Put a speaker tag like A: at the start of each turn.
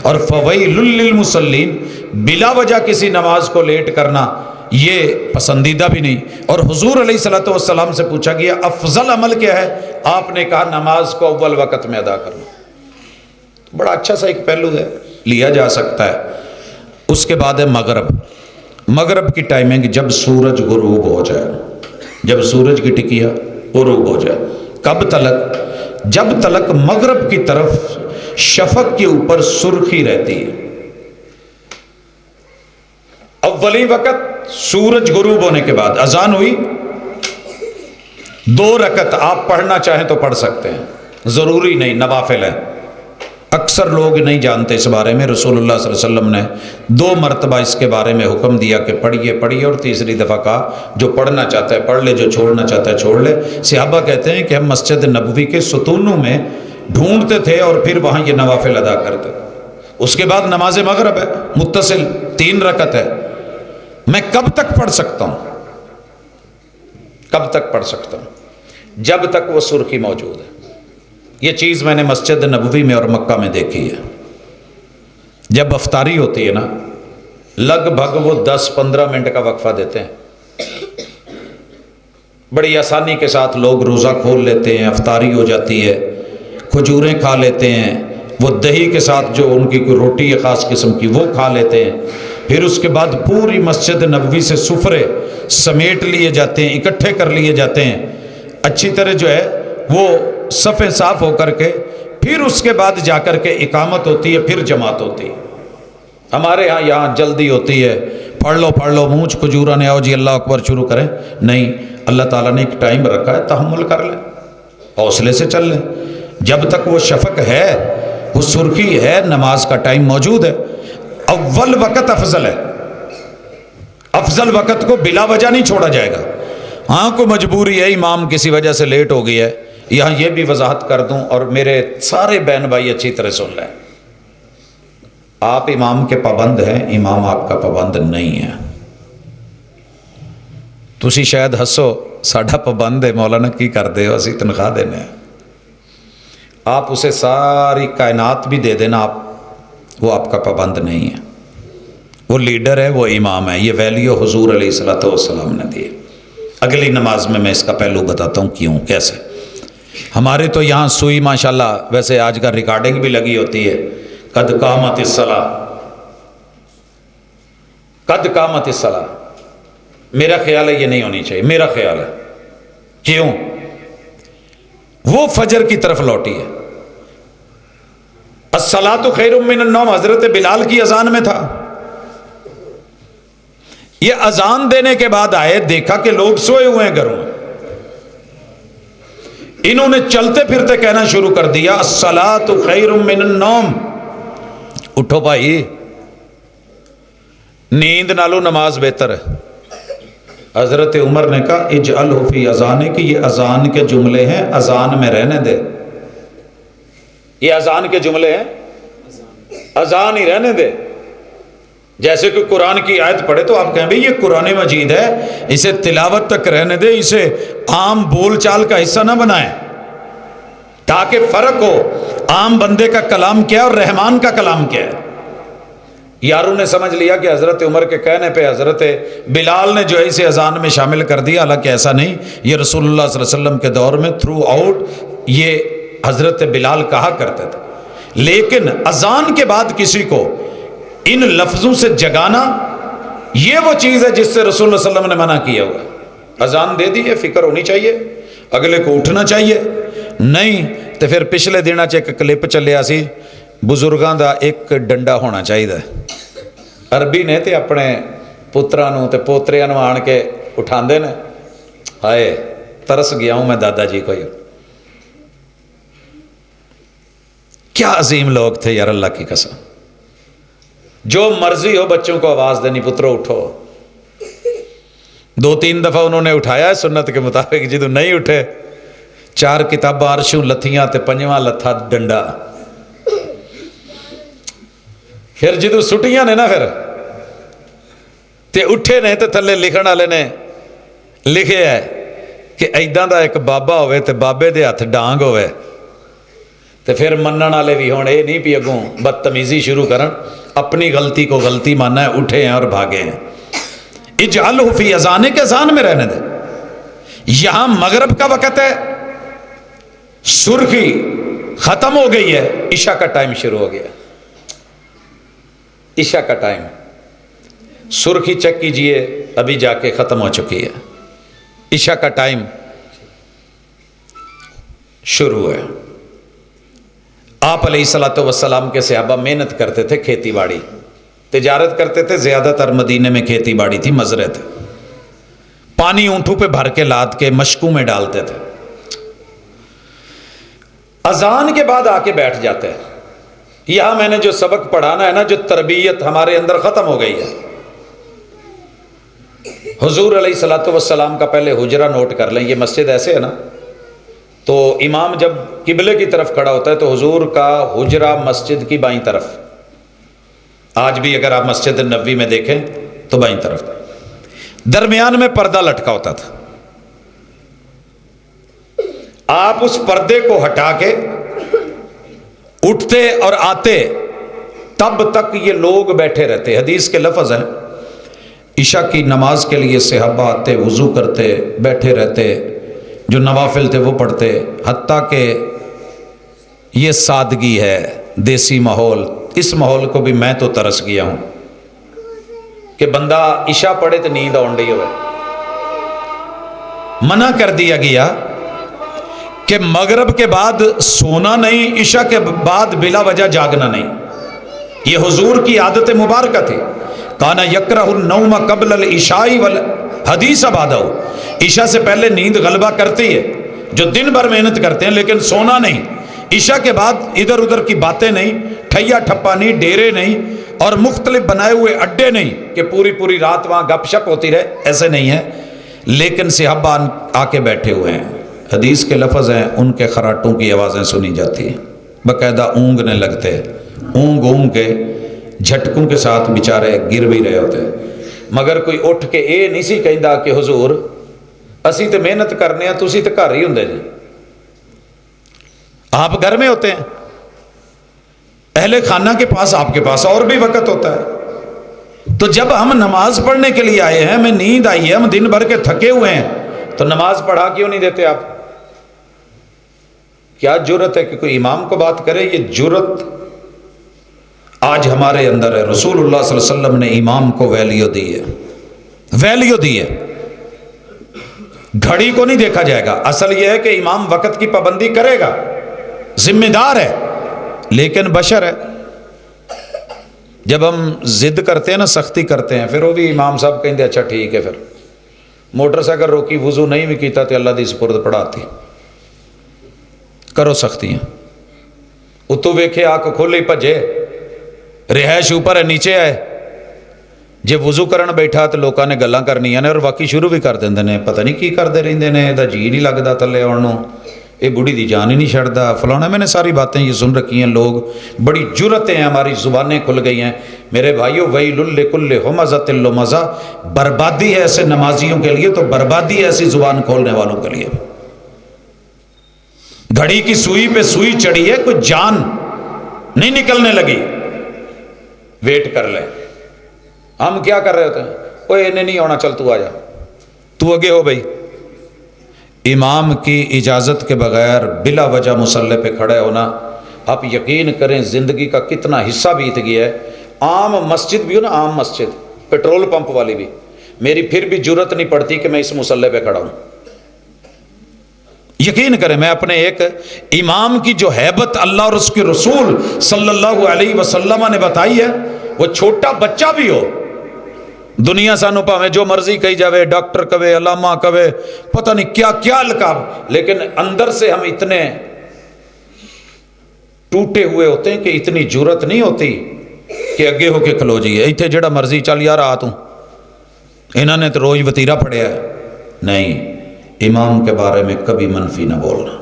A: اور فویل للمصلین، بلا وجہ کسی نماز کو لیٹ کرنا یہ پسندیدہ بھی نہیں۔ اور حضور علیہ الصلوۃ والسلام سے پوچھا گیا افضل عمل کیا ہے؟ آپ نے کہا نماز کو اول وقت میں ادا کرنا۔ بڑا اچھا سا ایک پہلو ہے، لیا جا سکتا ہے۔ اس کے بعد ہے مغرب۔ مغرب کی ٹائمنگ جب سورج غروب ہو جائے، جب سورج کی ٹکیا غروب ہو جائے۔ کب تلک؟ جب تلک مغرب کی طرف شفق کے اوپر سرخی رہتی ہے۔ اولی وقت سورج غروب ہونے کے بعد اذان ہوئی، 2 رکعت آپ پڑھنا چاہیں تو پڑھ سکتے ہیں، ضروری نہیں، نوافل ہے۔ اکثر لوگ نہیں جانتے اس بارے میں، رسول اللہ صلی اللہ علیہ وسلم نے 2 مرتبہ اس کے بارے میں حکم دیا کہ پڑھیے، اور تیسری دفعہ کہا جو پڑھنا چاہتا ہے پڑھ لے، جو چھوڑنا چاہتا ہے چھوڑ لے۔ صحابہ کہتے ہیں کہ ہم مسجد نبوی کے ستونوں میں ڈھونڈتے تھے اور پھر وہاں یہ نوافل ادا کرتے۔ اس کے بعد نماز مغرب ہے متصل، 3 رکعت ہے۔ میں کب تک پڑھ سکتا ہوں؟ کب تک پڑھ سکتا ہوں؟ جب تک وہ سرخی موجود ہے۔ یہ چیز میں نے مسجد نبوی میں اور مکہ میں دیکھی ہے۔ جب افطاری ہوتی ہے نا، لگ بھگ وہ 10-15 منٹ کا وقفہ دیتے ہیں، بڑی آسانی کے ساتھ لوگ روزہ کھول لیتے ہیں، افطاری ہو جاتی ہے، کھجوریں کھا لیتے ہیں، وہ دہی کے ساتھ جو ان کی کوئی روٹی ہے خاص قسم کی وہ کھا لیتے ہیں۔ پھر اس کے بعد پوری مسجد نبوی سے سفرے سمیٹ لیے جاتے ہیں، اکٹھے کر لیے جاتے ہیں، اچھی طرح جو ہے وہ صفیں صاف ہو کر کے، پھر اس کے بعد جا کر کے اقامت ہوتی ہے، پھر جماعت ہوتی ہے۔ ہمارے ہاں یہاں جلدی ہوتی ہے، پڑھ لو مونچھ کھجورا نے، آؤ جی اللہ اکبر شروع کریں۔ نہیں، اللہ تعالیٰ نے ایک ٹائم رکھا ہے، تحمل کر لیں، حوصلے سے چل لیں۔ جب تک وہ شفق ہے، وہ سرخی ہے، نماز کا ٹائم موجود ہے۔ اول وقت افضل ہے، افضل وقت کو بلا وجہ نہیں چھوڑا جائے گا۔ ہاں کوئی مجبوری ہے، امام کسی وجہ سے لیٹ ہو گئی ہے، یہاں یہ بھی وضاحت کر دوں اور میرے سارے بہن بھائی اچھی طرح سن لیں، آپ امام کے پابند ہیں، امام آپ کا پابند نہیں ہے۔ تسی شاید ہسو ساڈا پابند ہے، مولانا کی کرتے ہو، اسی تنخواہ دینے ہیں۔ آپ اسے ساری کائنات بھی دے دینا، وہ آپ کا پابند نہیں ہے، وہ لیڈر ہے، وہ امام ہے۔ یہ ویلیو حضور علیہ الصلوۃ والسلام نے دی۔ اگلی نماز میں اس کا پہلو بتاتا ہوں کیوں، کیسے۔ ہمارے تو یہاں سوئی ماشاءاللہ، ویسے آج کا ریکارڈنگ بھی لگی ہوتی ہے، قد قامت الصلاۃ، قد قامت الصلاۃ۔ میرا خیال ہے یہ نہیں ہونی چاہیے، میرا خیال ہے۔ کیوں؟ وہ فجر کی طرف لوٹی ہے۔ الصلاۃ خیر من النوم حضرت بلال کی اذان میں تھا۔ یہ اذان دینے کے بعد آئے، دیکھا کہ لوگ سوئے ہوئے ہیں گھروں میں، انہوں نے چلتے پھرتے کہنا شروع کر دیا الصلاۃ خیر من النوم، اٹھو بھائی، نیند نالو نماز بہتر ہے۔ حضرت عمر نے کہا اجعلہ فی اذانے، کہ یہ اذان کے جملے ہیں، اذان میں رہنے دے، یہ اذان کے جملے ہیں، اذان ہی رہنے دے۔ جیسے کہ قرآن کی آیت پڑھے تو آپ کہیں بھئی یہ قرآن مجید ہے، اسے تلاوت تک رہنے دے، اسے عام بول چال کا حصہ نہ بنائیں، تاکہ فرق ہو عام بندے کا کلام کیا ہے اور رحمان کا کلام کیا ہے۔ یاروں نے سمجھ لیا کہ حضرت عمر کے کہنے پہ حضرت بلال نے جو ہے اسے اذان میں شامل کر دیا، حالانکہ ایسا نہیں، یہ رسول اللہ صلی اللہ علیہ وسلم کے دور میں تھرو آؤٹ یہ حضرت بلال کہا کرتے تھے۔ لیکن اذان کے بعد کسی کو ان لفظوں سے جگانا، یہ وہ چیز ہے جس سے رسول اللہ صلی اللہ علیہ وسلم نے منع کیا ہوا۔ اذان دے دی ہے، فکر ہونی چاہیے، اگلے کو اٹھنا چاہیے، نہیں تو پھر پچھلے دنوں ایک کلپ چلیا سی، بزرگاں دا ایک ڈنڈا ہونا چاہیے۔ عربی نے تے اپنے پتراں نوں تے پوتریاں نوں آن کے اٹھاندے نے، ہائے ترس گیا ہوں میں دادا جی کو۔ کیا عظیم لوگ تھے یار، اللہ کی قسم۔ جو مرضی ہو بچوں کو آواز دینی، پترو اٹھو۔ 2-3 دفعہ انہوں نے اٹھایا ہے سنت کے مطابق، جدو نہیں اٹھے 4 کتاباں عرشوں لتھیاں تے 5واں لتھا ڈنڈا۔ پھر جدو سٹیاں نے نا، پھر تے اٹھے نے تے تھلے لکھن والے نے لکھے ہے کہ ایداں دا ایک بابا ہوئے تے بابے دے ہاتھ ڈانگ ہوئے تو پھر منن والے بھی ہوں یہ نہیں بھی اگوں بدتمیزی شروع کرن، اپنی غلطی کو غلطی مانا ہے، اٹھے ہیں اور بھاگے ہیں۔ اجعلہ فی اذانے کے اذان میں رہنے دے۔ یہاں مغرب کا وقت ہے، سرخی ختم ہو گئی ہے، عشاء کا ٹائم شروع ہو گیا۔ عشاء کا ٹائم، سرخی چیک کیجئے، ابھی جا کے ختم ہو چکی ہے، عشاء کا ٹائم شروع ہے۔ آپ علیہ الصلوۃ والسلام کے صحابہ محنت کرتے تھے، کھیتی باڑی تجارت کرتے تھے، زیادہ تر مدینے میں کھیتی باڑی تھی، مزرعے تھے، پانی اونٹوں پہ بھر کے لاد کے مشکوں میں ڈالتے تھے، اذان کے بعد آ کے بیٹھ جاتے ہیں۔ یہاں میں نے جو سبق پڑھانا ہے نا، جو تربیت ہمارے اندر ختم ہو گئی ہے۔ حضور علیہ الصلوۃ والسلام کا پہلے حجرہ نوٹ کر لیں، یہ مسجد ایسے ہے نا، تو امام جب قبلے کی طرف کھڑا ہوتا ہے تو حضور کا حجرہ مسجد کی بائیں طرف، آج بھی اگر آپ مسجد نبوی میں دیکھیں تو بائیں طرف، درمیان میں پردہ لٹکا ہوتا تھا۔ آپ اس پردے کو ہٹا کے اٹھتے اور آتے، تب تک یہ لوگ بیٹھے رہتے۔ حدیث کے لفظ ہیں، عشاء کی نماز کے لیے صحابہ آتے، وضو کرتے، بیٹھے رہتے، جو نوافل تھے وہ پڑھتے، حتیٰ کہ یہ سادگی ہے، دیسی ماحول، اس ماحول کو بھی میں تو ترس گیا ہوں کہ بندہ عشاء پڑھے تو نیند آن رہی ہوئے۔ منع کر دیا گیا کہ مغرب کے بعد سونا نہیں، عشاء کے بعد بلا وجہ جاگنا نہیں۔ یہ حضور کی عادت مبارکہ تھی۔ کانا یکرہ النوم قبل العشاء والحدیث بعدہ، عشاء سے پہلے نیند غلبہ کرتی ہے، جو دن بھر محنت کرتے ہیں، لیکن سونا نہیں۔ عشاء کے بعد ادھر ادھر کی باتیں نہیں، ٹھیا ٹھپا نہیں، ڈیرے نہیں، اور مختلف بنائے ہوئے اڈے نہیں کہ پوری پوری رات وہاں گپ شپ ہوتی رہے، ایسے نہیں ہے۔ لیکن صحابہ آ کے بیٹھے ہوئے ہیں، حدیث کے لفظ ہیں، ان کے خراٹوں کی آوازیں سنی جاتی ہیں، باقاعدہ اونگنے لگتے، اونگ اونگ کے جھٹکوں کے ساتھ بیچارے گر بھی رہے ہوتے، مگر کوئی اٹھ کے اے نہیں سی کہندا کہ حضور اسی تے محنت کرنے ہیں، تسی تے گھر ہی ہوندے جی، آپ گھر میں ہوتے ہیں، اہل خانہ کے پاس آپ کے پاس اور بھی وقت ہوتا ہے۔ تو جب ہم نماز پڑھنے کے لیے آئے ہیں، ہمیں نیند آئی ہے، ہم دن بھر کے تھکے ہوئے ہیں، تو نماز پڑھا کیوں نہیں دیتے آپ؟ کیا جرت ہے کہ کوئی امام کو بات کرے؟ یہ جرت آج ہمارے اندر ہے۔ رسول اللہ صلی اللہ علیہ وسلم نے امام کو ویلیو دی ہے، ویلیو دی ہے۔ گھڑی کو نہیں دیکھا جائے گا، اصل یہ ہے کہ امام وقت کی پابندی کرے گا، ذمہ دار ہے، لیکن بشر ہے۔ جب ہم ضد کرتے ہیں نا، سختی کرتے ہیں، پھر وہ بھی امام صاحب کہیں دے اچھا ٹھیک ہے، پھر موٹر سائیکل روکی، وضو نہیں بھی کیتا تو اللہ دی سپرد پڑھاتی، کرو سختیاں۔ اتو ویکھے آنکھ کھولی بھجے، رہائش اوپر ہے نیچے آئے، جے وضو کرن بیٹھا تو لوکاں نے گلاں کرنیاں نے، اور واقعی شروع بھی کر دیندے نے، پتہ نہیں کی کردے رہندے نے، دا جی نہیں لگدا تھلے آن نوں، یہ بڑھی دی جان ہی نہیں چھڑدا فلانا۔ میں نے ساری باتیں یہ سن رکھی ہیں، لوگ بڑی جرتیں ہیں، ہماری زبانیں کھل گئی ہیں۔ میرے بھائیو، ویل لکل ہمزۃ لمزہ، بربادی ہے ایسے نمازیوں کے لیے، تو بربادی ہے ایسی زبان کھولنے والوں کے لیے۔ گھڑی کی سوئی پہ سوئی چڑھی ہے، کوئی جان نہیں نکلنے لگی، ویٹ کر لیں۔ ہم کیا کر رہے ہوتے ہیں؟ اوے انہیں نہیں ہونا، چل تو آ جا، تو آگے ہو بھائی۔ امام کی اجازت کے بغیر بلا وجہ مصلی پہ کھڑے ہونا، آپ یقین کریں زندگی کا کتنا حصہ بیت گیا ہے۔ عام مسجد بھی ہو نا، عام مسجد، پیٹرول پمپ والی بھی، میری پھر بھی جرت نہیں پڑتی کہ میں اس مصلی پہ کھڑا ہوں۔ یقین کریں، میں اپنے ایک امام کی جو ہیبت اللہ اور اس کے رسول صلی اللہ علیہ وسلم نے بتائی ہے، وہ چھوٹا بچہ بھی ہو، دنیا سانو پاویں جو مرضی کہی جاوے، ڈاکٹر کہے، علامہ کہے، پتہ نہیں کیا کیا القاب، لیکن اندر سے ہم اتنے ٹوٹے ہوئے ہوتے ہیں کہ اتنی جرت نہیں ہوتی کہ اگے ہو کے کھلو جی ایتھے جڑا مرضی چل یار آ تو، انہوں نے تو روز وتیرا پڑھیا ہے۔ نہیں، امام کے بارے میں کبھی منفی نہ بولنا۔